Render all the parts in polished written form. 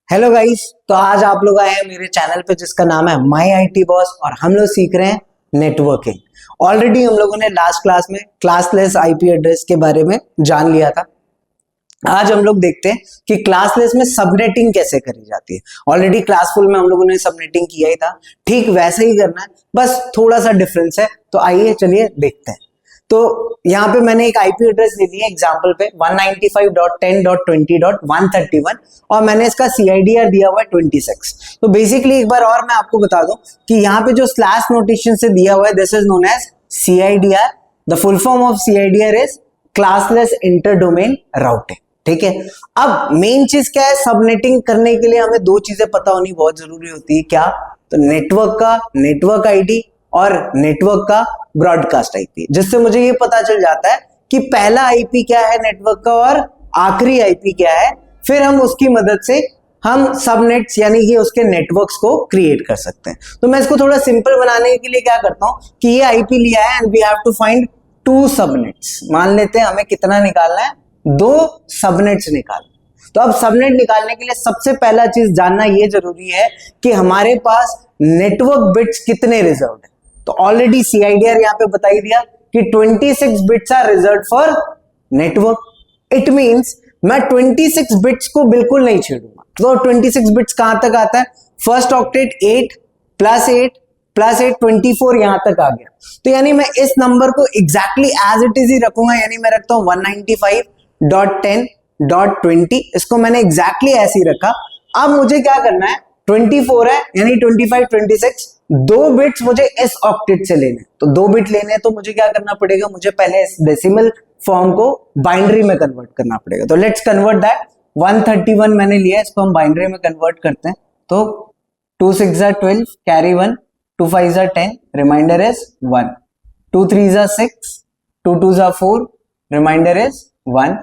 Hello guys. तो आज आप लोग आए हैं मेरे चैनल पे जिसका नाम है माई आईटी बॉस और हम लोग सीख रहे हैं नेटवर्किंग। ऑलरेडी हम लोगों ने लास्ट क्लास में क्लासलेस आईपी एड्रेस के बारे में जान लिया था। आज हम लोग देखते हैं कि क्लासलेस में सबनेटिंग कैसे करी जाती है। ऑलरेडी क्लास फुल में हम लोगों ने सबनेटिंग किया ही था, ठीक वैसे ही करना है, बस थोड़ा सा डिफरेंस है। तो आइए चलिए देखते हैं। तो यहाँ पे मैंने एक आईपी एड्रेस ले लिया एग्जांपल पे 195.10.20.131 और मैंने इसका सीआईडीआर दिया हुआ है 26। तो बेसिकली एक बार और मैं आपको बता दूं कि यहाँ पे जो स्लैश नोटेशन से दिया हुआ है this is known as CIDR. The full form of CIDR is classless inter domain routing. ठीक है, अब मेन चीज क्या है, सबनेटिंग करने के लिए हमें दो चीजें पता होनी बहुत जरूरी होती है। क्या? तो नेटवर्क का नेटवर्क आईडी और नेटवर्क का ब्रॉडकास्ट आईपी, जिससे मुझे ये पता चल जाता है कि पहला आईपी क्या है नेटवर्क का और आखिरी आईपी क्या है। फिर हम उसकी मदद से हम सबनेट्स यानी कि उसके नेटवर्क्स को क्रिएट कर सकते हैं। तो मैं इसको थोड़ा सिंपल बनाने के लिए क्या करता हूं कि ये आईपी लिया है and we have to find two subnets. मान लेते हैं हमें कितना निकालना है, दो सबनेट्स निकालना। तो अब सबनेट निकालने के लिए सबसे पहला चीज जानना यह जरूरी है कि हमारे पास नेटवर्क बिट्स कितने रिजर्व्ड है। तो ऑलरेडी सीआईडीआर यहां पे बता ही दिया कि 26 bits are reserved for network. It means मैं 26 बिट्स को बिल्कुल नहीं छेड़ूंगा। तो 26 बिट्स कहां तक आता है, फर्स्ट ऑक्टेट 8 प्लस 8 प्लस 8 24 यहां तक आ गया। तो यानी मैं इस नंबर को एग्जैक्टली एज इट इज ही रखूंगा, यानी मैं रखता हूं 195.10.20। इसको मैंने एग्जैक्टली ऐसे ही रखा। अब मुझे क्या करना है, 24 है यानी 25 26, दो बिट्स मुझे इस ऑक्टेट से लेने। तो दो बिट लेने तो मुझे क्या करना पड़ेगा, मुझे पहले इस डेसिमल फॉर्म को बाइनरी में कन्वर्ट करना पड़ेगा। तो लेट्स कन्वर्ट दैट। 131 मैंने लिया, इसको हम बाइनरी में कन्वर्ट करते हैं। तो 2 6 12 carry 1, 2 5 10 remainder is 1, 2 3 6, 2 2 4 remainder is 1,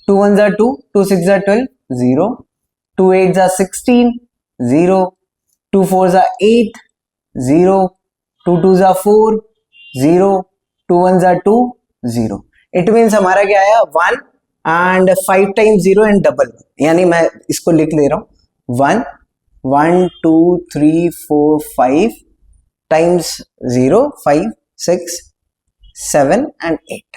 2 1 2, 2 6 12 0, 2 8 16 0, 2 4 8 0, 2 2 4 0, 2 1 2 0। It means हमारा क्या आया 1 एंड 5 टाइम्स 0 एंड डबल 1, यानी मैं इसको लिख ले रहा हूं 1 1 2 3 4 5 टाइम्स 0 5 6 7 एंड 8,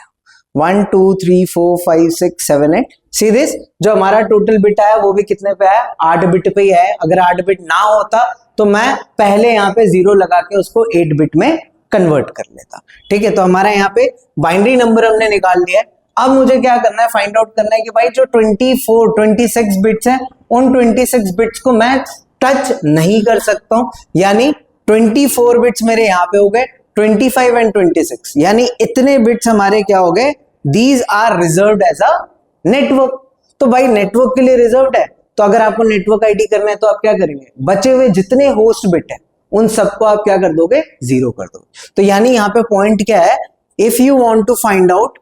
1 2 3 4 5 6 7 8। सी दिस, जो हमारा टोटल बिट आया वो भी कितने पे आया, 8 बिट पे ही है। अगर 8 बिट ना होता तो मैं पहले यहाँ पे 0 लगा के उसको 8 बिट में कन्वर्ट कर लेता। ठीक है, तो हमारा यहाँ पे बाइनरी नंबर हमने निकाल लिया है। अब मुझे क्या करना है, फाइंड आउट करना है कि भाई जो 26 बिट्स हैं उन 26 बिट्स को मैं टच नहीं कर सकता हूं, यानी 24 बिट्स मेरे यहाँ पे हो गए, 25 एंड 26 यानी इतने बिट्स हमारे क्या हो गए, these are reserved as a network. तो भाई नेटवर्क के लिए रिजर्व्ड है, तो अगर आपको नेटवर्क आईडी करना है तो आप क्या करेंगे, बचे हुए जितने होस्ट बिट है उन सबको आप क्या कर दोगे, 0 कर दोगे। तो यानी यहां पे पॉइंट क्या है, if you want to find out,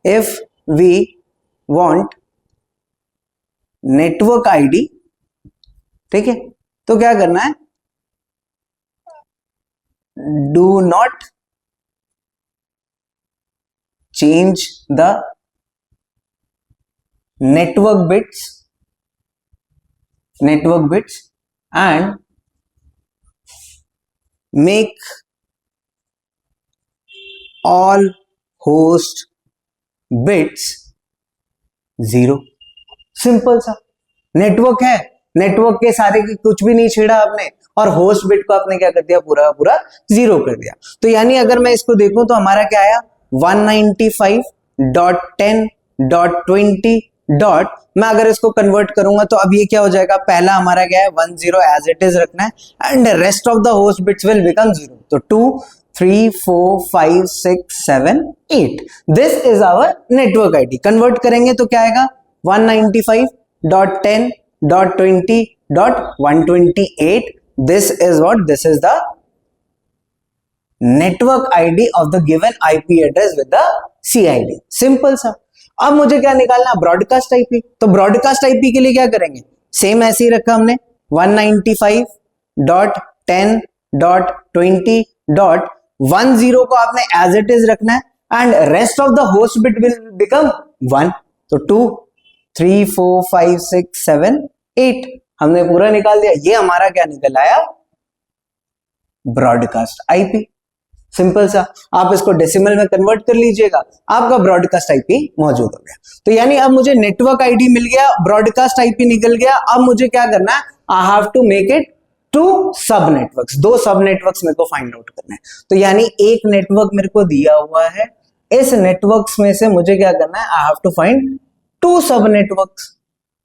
if we want network ID, ठीक है, तो क्या करना है, do not change the network bits and make all host bits 0। Simple सा, नेटवर्क है, नेटवर्क के सारे की कुछ भी नहीं छेड़ा आपने और होस्ट बिट को आपने क्या कर दिया, पूरा पूरा 0 कर दिया। तो यानी अगर मैं इसको देखूं तो हमारा क्या आया 195.10.20 डॉट, मैं अगर इसको कन्वर्ट करूंगा तो अब ये क्या हो जाएगा, पहला हमारा क्या है 10 एज इट इज रखना है and rest of the host bits will become 0। तो 2 3 4 5 6 7 8, this is our network ID. Convert करेंगे तो क्या आएगा 195.10.20.128, this is what, this is the network ID of the given IP address with the CID. Simple सा। अब मुझे क्या निकालना, ब्रॉडकास्ट आईपी। तो ब्रॉडकास्ट आईपी के लिए क्या करेंगे, सेम ऐसे ही रखा हमने 195.10.20.10 को आपने एज इट इज रखना है and rest of the host bit will become 1। तो 2 3 4 5 6 7 8, हमने पूरा निकाल दिया। ये हमारा क्या निकल आया, ब्रॉडकास्ट आईपी। सिंपल सा, आप इसको डेसिमल में कन्वर्ट कर लीजिएगा, आपका ब्रॉडकास्ट आईपी मौजूद हो गया। तो यानी अब मुझे नेटवर्क आईडी मिल गया, ब्रॉडकास्ट आईपी निकल गया। अब मुझे क्या करना है, I have to make it two sub networks, 2 sub networks मेरे को फाइंड आउट करना है। तो यानी एक नेटवर्क मेरे को दिया हुआ है, इस नेटवर्क्स में से मुझे क्या करना है, I have to find 2 sub networks.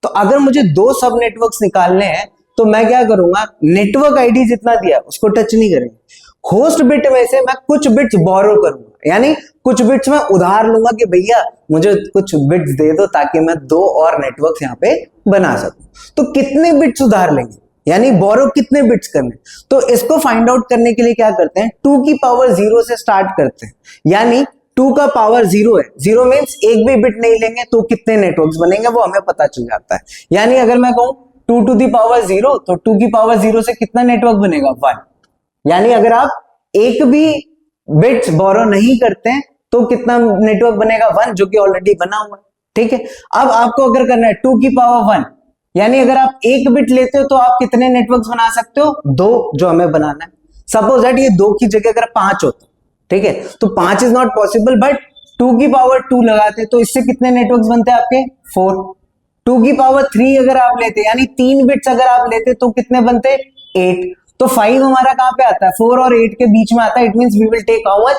तो अगर मुझे 2 सब नेटवर्क्स निकालने हैं तो मैं क्या करूंगा, नेटवर्क आईडी जितना दिया उसको टच नहीं करेंगे, होस्ट बिट में से मैं कुछ बिट्स बोरो करूंगा, यानी कुछ बिट्स मैं उधार लूंगा कि भैया मुझे कुछ बिट्स दे दो ताकि मैं 2 और नेटवर्क्स यहाँ पे बना सकूं। तो कितने बिट्स उधार लेंगे, यानी बोरो कितने बिट्स करने, तो इसको फाइंड आउट करने के लिए क्या करते हैं, 2 की पावर 0 से स्टार्ट करते हैं। यानी 2 का पावर 0 है, 0 मीन्स एक भी बिट नहीं लेंगे तो कितने नेटवर्क्स बनेंगे वो हमें पता चल जाता है। यानी अगर मैं कहूं 2 टू दी पावर 0, तो 2 की पावर 0 से कितना नेटवर्क बनेगा, 1। यानी अगर आप एक भी बिट्स बोरो नहीं करते हैं तो कितना नेटवर्क बनेगा, 1, जो कि ऑलरेडी बना हुआ है। ठीक है, अब आपको अगर करना है 2 की पावर 1, यानी अगर आप एक बिट लेते हो तो आप कितने नेटवर्क्स बना सकते हो, 2, जो हमें बनाना है। सपोज दैट ये 2 की जगह अगर 5 होता, ठीक है, तो 5 इज नॉट पॉसिबल, बट 2 की पावर 2 लगाते तो इससे कितने नेटवर्क्स बनते हैं आपके, 4। 2 की पावर 3 अगर आप लेते, यानी 3 बिट्स अगर आप लेते तो कितने बनते, 8। तो 5 हमारा कहां पे आता है, 4 और 8 के बीच में आता है। It means we will take how much,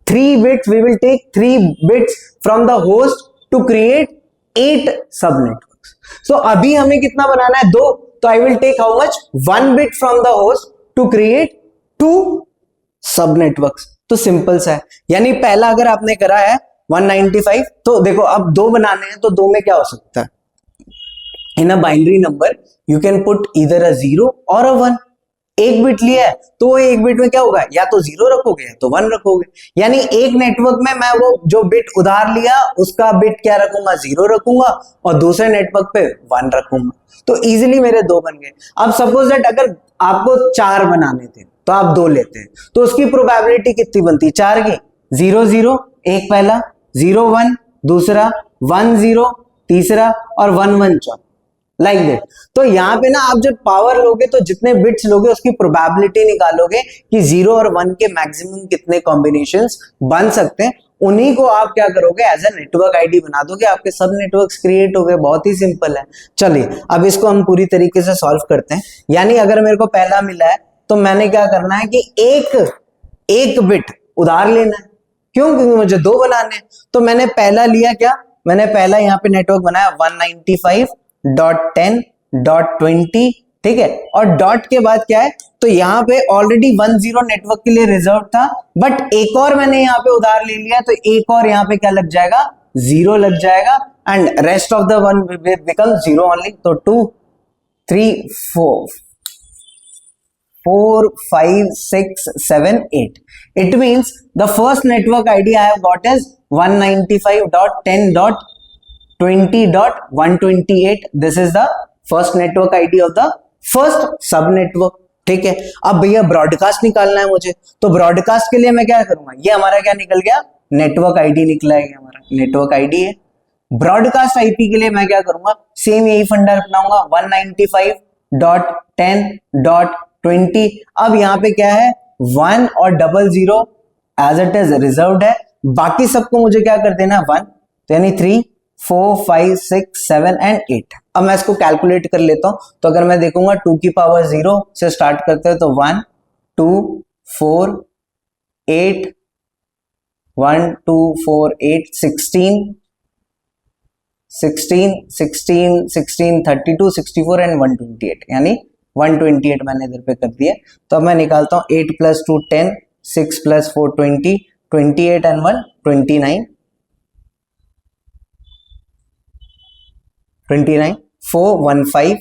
3 bits, we will take 3 bits from the host to create 8 sub networks. सो अभी हमें कितना बनाना है, 2, तो I will take how much, 1 bit from the host to create 2 sub networks. तो simple सा है, यानी पहला अगर आपने करा है 195, तो देखो अब 2 बनाने हैं तो 2 में क्या हो सकता है, in a binary number you can put either a 0 और अ 1। एक बिट लिया है तो वो एक बिट में क्या होगा, या तो 0 रखोगे या तो 1 रखोगे। यानी एक नेटवर्क में मैं वो जो बिट उधार लिया उसका बिट क्या रखूंगा, 0 रखूंगा, और दूसरे नेटवर्क पे 1 रखूंगा। तो इजीली मेरे 2 बन गए। अब सपोज दैट अगर आपको 4 बनाने थे तो आप 2 लेते हैं, तो उसकी प्रोबेबिलिटी कितनी बनती है, 4 की, 0 0 एक पहला, 0 1 दूसरा, 1 0 तीसरा, और 1 1 चौथा, लाइक दैट। तो यहाँ पे ना आप जब पावर लोगे तो जितने बिट्स लोगे उसकी प्रोबेबिलिटी निकालोगे कि 0 और 1 के मैक्सिमम कितने कॉम्बिनेशंस बन सकते हैं, उन्हीं को आप क्या करोगे, एज ए नेटवर्क आईडी बना दोगे, आपके सब नेटवर्क्स क्रिएट हो गए। बहुत ही सिंपल है। चलिए अब इसको हम पूरी तरीके से सॉल्व करते हैं। यानी अगर मेरे को पहला मिला है तो मैंने क्या करना है कि एक बिट उधार लेना है। क्यों, क्योंकि मुझे 2 बनाने हैं। तो मैंने पहला लिया क्या, मैंने पहला यहाँ पे नेटवर्क बनाया 195.10.20, ठीक है, और डॉट के बाद क्या है, तो यहाँ पे ऑलरेडी 10 नेटवर्क के लिए रिजर्व था, बट एक और मैंने यहाँ पे उधार ले लिया, तो एक और यहाँ पे क्या लग जाएगा, 0 लग जाएगा, and rest of the one become 0 only. तो 2 3 4 5 6 7 8. It means the first network ID I have got is 195.10.20.128. This is the first network ID of the first sub network. ठीक है, अब भैया ब्रॉडकास्ट निकालना है मुझे, तो ब्रॉडकास्ट के लिए मैं क्या करूंगा, ये हमारा क्या निकल गया, नेटवर्क आईडी निकला है, हमारा नेटवर्क आईडी है। ब्रॉडकास्ट आईपी के लिए मैं क्या करूंगा, सेम यही फंडा अपनाऊंगा, 195.10.20। अब यहाँ पे क्या है, 1 और 00 एज इट इज रिजर्व्ड है, बाकी सबको मुझे क्या कर देना है 1, तो यानी 3 4 5 6 7 एंड 8। अब मैं इसको कैलकुलेट कर लेता हूं, तो अगर मैं देखूंगा 2 की पावर 0 से स्टार्ट करते हैं तो 1 2 4 8 1 2 4 8 16 16 16 16 32 64 एंड 128, यानी 128 मैंने इधर पे कर दिया। तो अब मैं निकालता हूं 8 + 2 10, 6 + 4 20, 28 एंड 1 29, 29 4 1 5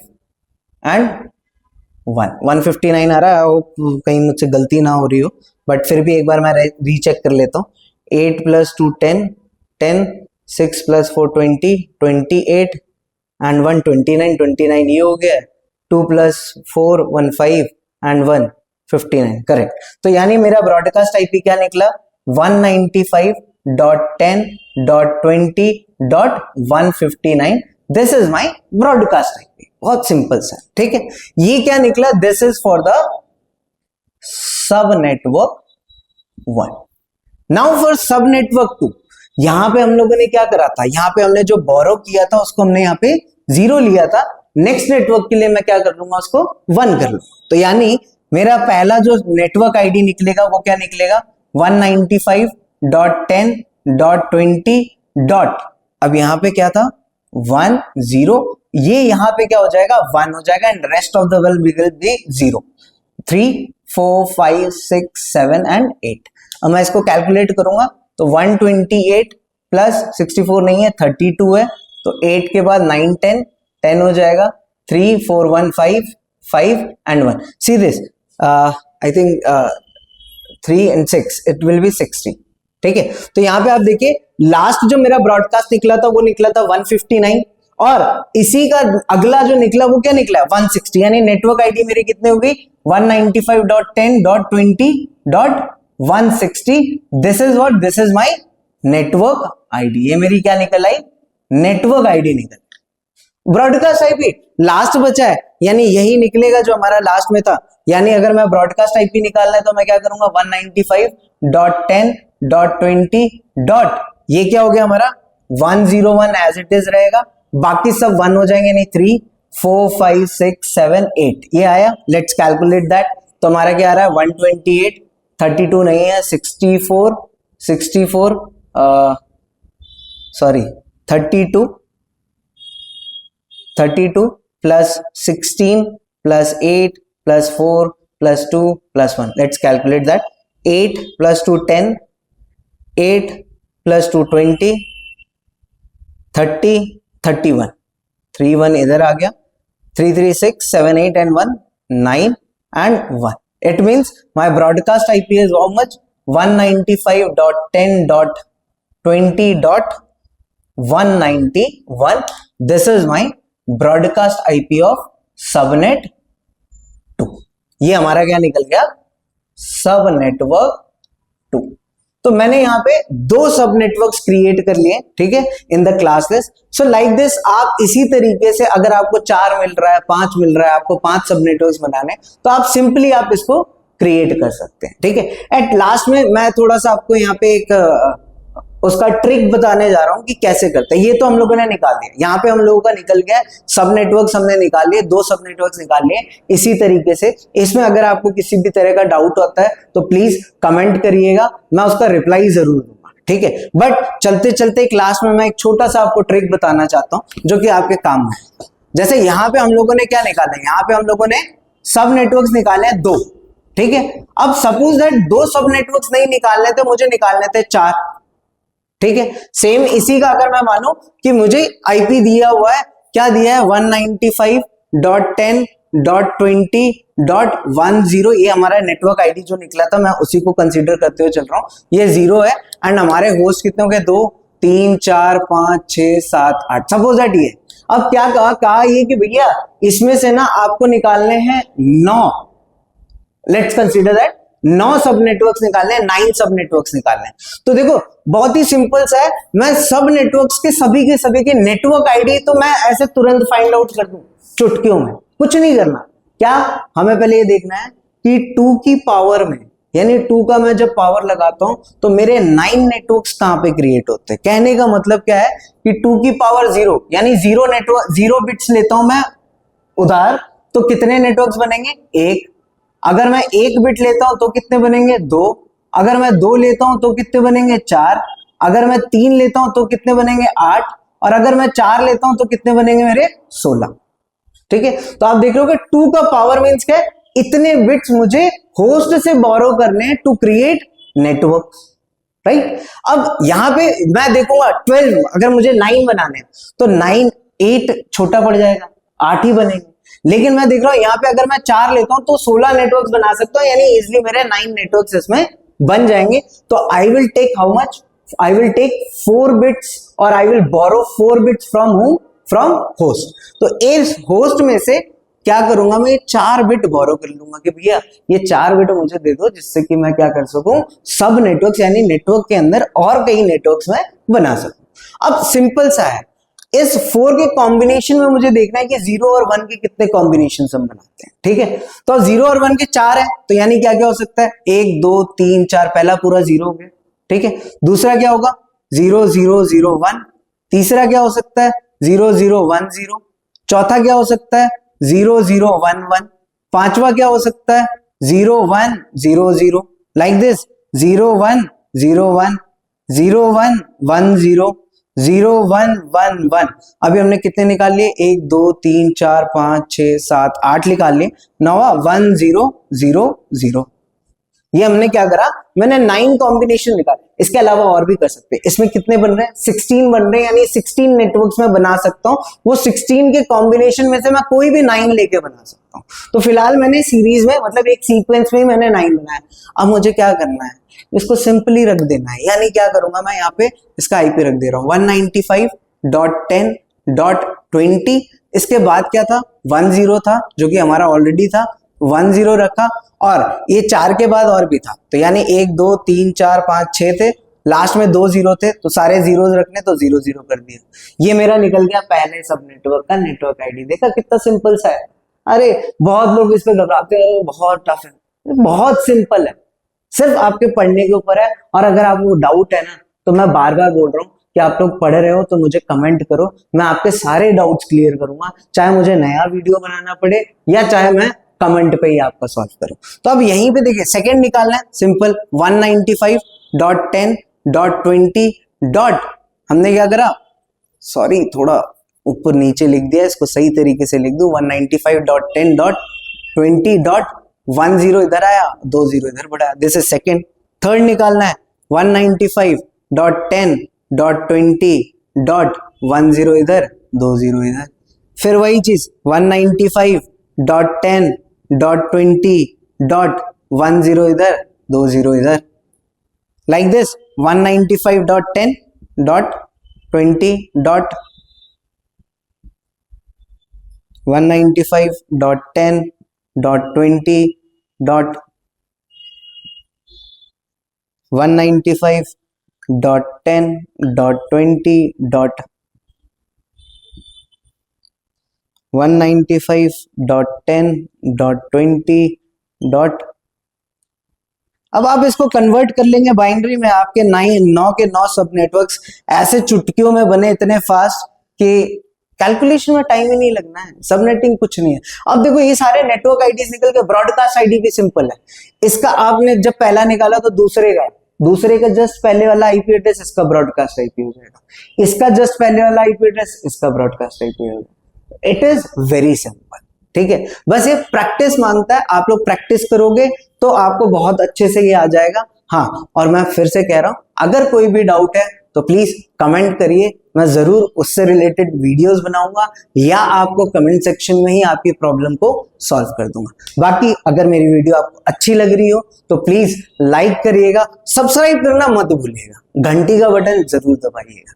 एंड 1 159 आ रहा है। कहीं मुझसे गलती ना हो रही हो, बट फिर भी एक बार मैं रीचेक कर लेता हूँ। 8 + 2 10 10, 6 + 4 20 28 एंड 1 29 29, ये हो गया। 2 + 4 15 एंड 1 59, करेक्ट। तो यानी मेरा ब्रॉडकास्ट आईपी क्या निकला, 195.10.20.159। This is my broadcast IP. बहुत सिंपल सा, ठीक है। ये क्या निकला, this is for the sub network 1। Now for सब नेटवर्क 2, यहां पे हम लोगों ने क्या करा था, यहां पे हमने जो बोरो किया था उसको हमने यहाँ पे 0 लिया था। नेक्स्ट नेटवर्क के लिए मैं क्या कर लूंगा, उसको 1 कर लूंगा। तो यानी मेरा पहला जो नेटवर्क आईडी निकलेगा वो क्या निकलेगा, 195.10.20. अब यहां पे क्या था 1 0, ये यहां पे क्या हो जाएगा 1 हो जाएगा, and rest of the will be 0। 3 4 5 6 7 and 8। अब मैं इसको कैलकुलेट करूंगा तो 128 प्लस 64 नहीं है 32 है, तो 8 के बाद 9 10 हो जाएगा। 3 4 1 5 and 1। See this, I think 3 and 6 it will be 60, ठीक है। तो यहाँ पे आप देखिए लास्ट जो मेरा ब्रॉडकास्ट निकला था वो निकला था 159, और इसी का अगला जो निकला वो क्या निकला 160, यानी नेटवर्क आईडी मेरी कितने हो गई 195.10.20.160। This is what, this is my network ID. ये मेरी क्या निकल आई, नेटवर्क आईडी निकल। ब्रॉडकास्ट आईपी लास्ट बचा है, यानी यही निकलेगा जो हमारा लास्ट में था। यानी अगर मैं ब्रॉडकास्ट आईपी निकालना है तो मैं क्या करूंगा 195.10.20. ये क्या हो गया हमारा 101 एज इट इज रहेगा, बाकी सब 1 हो जाएंगे, नहीं 3 4 5 6 7 8 ये आया। Let's calculate that. तो हमारा क्या आ रहा है 128, 32 नहीं है 64 sorry 32 plus 16 plus 8 plus 4 plus 2 plus 1। Let's calculate that. 8 plus 2 10, 8 plus 2 20, 30 31, 3 1 इधर आ गया, 3 3 6 7 8 and 1 9 and 1. It means my broadcast IP is how much 195.10.20.191. This is my broadcast IP of subnet 2। ये हमारा क्या निकल गया सब नेटवर्क 2। तो मैंने यहाँ पे 2 सब नेटवर्क्स क्रिएट कर लिए, ठीक है, in the class list. So like this आप इसी तरीके से अगर आपको 4 मिल रहा है 5 मिल रहा है, आपको 5 सब नेटवर्क्स बनाने, तो आप सिंपली आप इसको क्रिएट कर सकते हैं, ठीक है। एट लास्ट में मैं थोड़ा सा आपको यहाँ पे एक उसका ट्रिक बताने जा रहा हूं कि कैसे करते हैं। ये तो हम लोगों ने निकाल दिया, यहाँ पे हम लोगों का निकल गया सब नेटवर्क्स हमने निकाल लिए, 2 सब नेटवर्क्स निकाल लिए। इसी तरीके से इसमें अगर आपको किसी भी तरह का डाउट होता है तो प्लीज कमेंट करिएगा, मैं उसका रिप्लाई जरूर दूंगा, ठीक है। बट चलते चलते क्लास में मैं एक छोटा सा आपको ट्रिक बताना चाहता हूं जो कि आपके काम में। जैसे यहाँ पे हम लोगों ने क्या निकाला है, यहाँ पे हम लोगों ने सब नेटवर्क्स निकाले हैं 2, ठीक है। अब सपोज दैट 2 सब नेटवर्क्स नहीं निकालने थे, मुझे निकालने थे 4, ठीक है। सेम इसी का अगर मैं मानूं कि मुझे आईपी दिया हुआ है, क्या दिया है 195.10.20.10, ये हमारा नेटवर्क आईडी जो निकला था, मैं उसी को कंसीडर करते हुए चल रहा हूं। ये 0 है एंड हमारे होस्ट कितने हो गए 2 3 4 5 6 7 8, सपोज दैट ये। अब क्या कहा ये कि भैया इसमें से ना आपको निकालने हैं 9, लेट्स कंसीडर दैट 9 सब नेटवर्क्स निकालने हैं, 9 सब नेटवर्क्स निकालने हैं। तो देखो बहुत ही सिंपल सा है, मैं सब नेटवर्क्स के सभी के नेटवर्क आईडी तो मैं ऐसे तुरंत फाइंड आउट कर दूं चुटकियों में, कुछ नहीं करना। क्या हमें पहले ये देखना है कि 2 की पावर में, यानी 2 का मैं जब पावर लगाता हूं तो मेरे 9 नेटवर्क्स कहां पे क्रिएट होते हैं। कहने का मतलब क्या है कि 2 की पावर 0 यानी 0 नेटवर्क 0 बिट्स लेता हूं मैं उधार, तो कितने नेटवर्क्स बनेंगे 1। अगर मैं 1 बिट लेता हूं तो कितने बनेंगे 2। अगर मैं 2 लेता हूं तो कितने बनेंगे 4। अगर मैं 3 लेता हूं तो कितने बनेंगे 8। और अगर मैं 4 लेता हूं तो कितने बनेंगे मेरे 16, ठीक है। तो आप देख रहे हो कि 2 का पावर मींस क्या है, इतने बिट्स मुझे होस्ट से बोरो करने हैं टू क्रिएट नेटवर्क, राइट। अब यहां पे मैं देखूंगा 12, अगर मुझे 9 बनाने हैं तो 9 8 छोटा पड़ जाएगा, 8 ही बनेंगे। लेकिन मैं देख रहा हूं यहाँ पे अगर मैं 4 लेता हूं तो 16 नेटवर्क्स बना सकता हूं, यानी इजिली मेरे 9 नेटवर्क्स इसमें बन जाएंगे। तो I will take how much, I will take 4 bits और I will borrow 4 bits from whom, from host. तो इस होस्ट में से क्या करूंगा मैं 4 बिट बोरो कर लूंगा कि भैया ये 4 बिट मुझे दे दो, जिससे कि मैं क्या कर सकूं सब नेटवर्क्स यानी नेटवर्क के अंदर और कई नेटवर्क्स में बना सकूं। अब सिंपल सा है, इस 4 के कॉम्बिनेशन में मुझे देखना है कि 0 और 1 के कितने कॉम्बिनेशन हम बनाते हैं। ठीक है, तो 0 और 1 के 4 है, तो यानी क्या क्या हो सकता है, 1 2 3 4, पहला पूरा 0 हो गया। ठीक है, दूसरा क्या होगा 0 0 0 1, तीसरा क्या हो सकता है 0 0 1 0, चौथा क्या हो सकता है 0 0 1 1, पांचवा क्या हो सकता है 0 1 0 0, लाइक दिस 0 1 0 1 0 1 1 0 0 1 1 1। अभी हमने कितने निकाल लिए, 1 2 3 4 5 6 7 8 निकाल लिए। नवा 1 0 0 0, ये हमने क्या करा, मैंने 9 कॉम्बिनेशन निकाले। इसके अलावा और भी कर सकते हैं। इसमें कितने बन रहे हैं 16 बन रहे हैं, यानी 16 नेटवर्क्स में बना सकता हूं। वो 16 के कॉम्बिनेशन में से मैं कोई भी 9 लेके बना सकता हूं। तो फिलहाल मैंने सीरीज में, मतलब एक सीक्वेंस में मैंने 9 बनाया। अब मुझे क्या करना है, इसको सिंपली रख देना है। यानी क्या करूंगा मैं, यहाँ पे इसका आईपी रख दे रहा हूं 195.10.20। इसके बाद क्या था 10 था, जो कि हमारा ऑलरेडी था, 10 रखा, और ये 4 के बाद और भी था, तो यानी 1 2 3 4 5 6 थे, लास्ट में 2 0 थे, तो सारे जीरोस रखने, तो 0 0 कर दिया। ये मेरा निकल गया पहले सब नेटवर्क का नेटवर्क आईडी। देखा कितना सिंपल सा है। अरे बहुत लोग इस पे घबराते हैं, बहुत टफ है, बहुत सिंपल है, सिर्फ आपके पढ़ने के ऊपर है। और अगर आपको डाउट है ना, तो मैं बार बार बोल रहा हूँ कि आप लोग पढ़ रहे हो तो मुझे कमेंट करो, मैं आपके सारे डाउट्स क्लियर करूंगा, चाहे मुझे नया वीडियो बनाना पड़े या चाहे मैं कमेंट पे ही आपका सॉल्व करूं। तो अब यहीं पे देखिए सेकंड निकालना है, सिंपल 195.10.20 डॉट, हमने क्या करा, सॉरी थोड़ा ऊपर नीचे लिख दिया, इसको सही तरीके से लिख दूं 195.10.20.10 इधर आया, 2 0 इधर बढ़ाया, दिस इज सेकंड। थर्ड निकालना है 195.10.20.10 इधर, 2 0 इधर। फिर वही चीज 195.10.20.10 इधर, 2 0 इधर, लाइक दिस 195.10.20. 195.10.20. 195.10.20. 195.10.20. अब आप इसको कन्वर्ट कर लेंगे बाइनरी में, आपके 9 के 9 सब नेटवर्क्स ऐसे चुटकियों में बने, इतने फास्ट कि कैलकुलेशन में टाइम ही नहीं लगना है, सबनेटिंग कुछ नहीं है। अब देखो ये सारे नेटवर्क आईडीज निकल के, ब्रॉडकास्ट आईडी भी सिंपल है। इसका आपने जब पहला निकाला तो दूसरे का जस्ट पहले वाला आईपी एड्रेस इसका ब्रॉडकास्ट आईपी हो जाएगा, इसका जस्ट पहले वाला आईपी एड्रेस इसका ब्रॉडकास्ट आईपी हो जाएगा। It is very simple. ठीक है, बस ये प्रैक्टिस मांगता है, आप लोग प्रैक्टिस करोगे तो आपको बहुत अच्छे से ये आ जाएगा। हाँ, और मैं फिर से कह रहा हूं, अगर कोई भी डाउट है तो प्लीज कमेंट करिए, मैं जरूर उससे रिलेटेड वीडियोस बनाऊंगा या आपको कमेंट सेक्शन में ही आपकी प्रॉब्लम को सॉल्व कर दूंगा। बाकी अगर मेरी वीडियो आपको अच्छी लग रही हो तो प्लीज लाइक करिएगा, सब्सक्राइब करना मत भूलिएगा, घंटी का बटन जरूर दबाइएगा।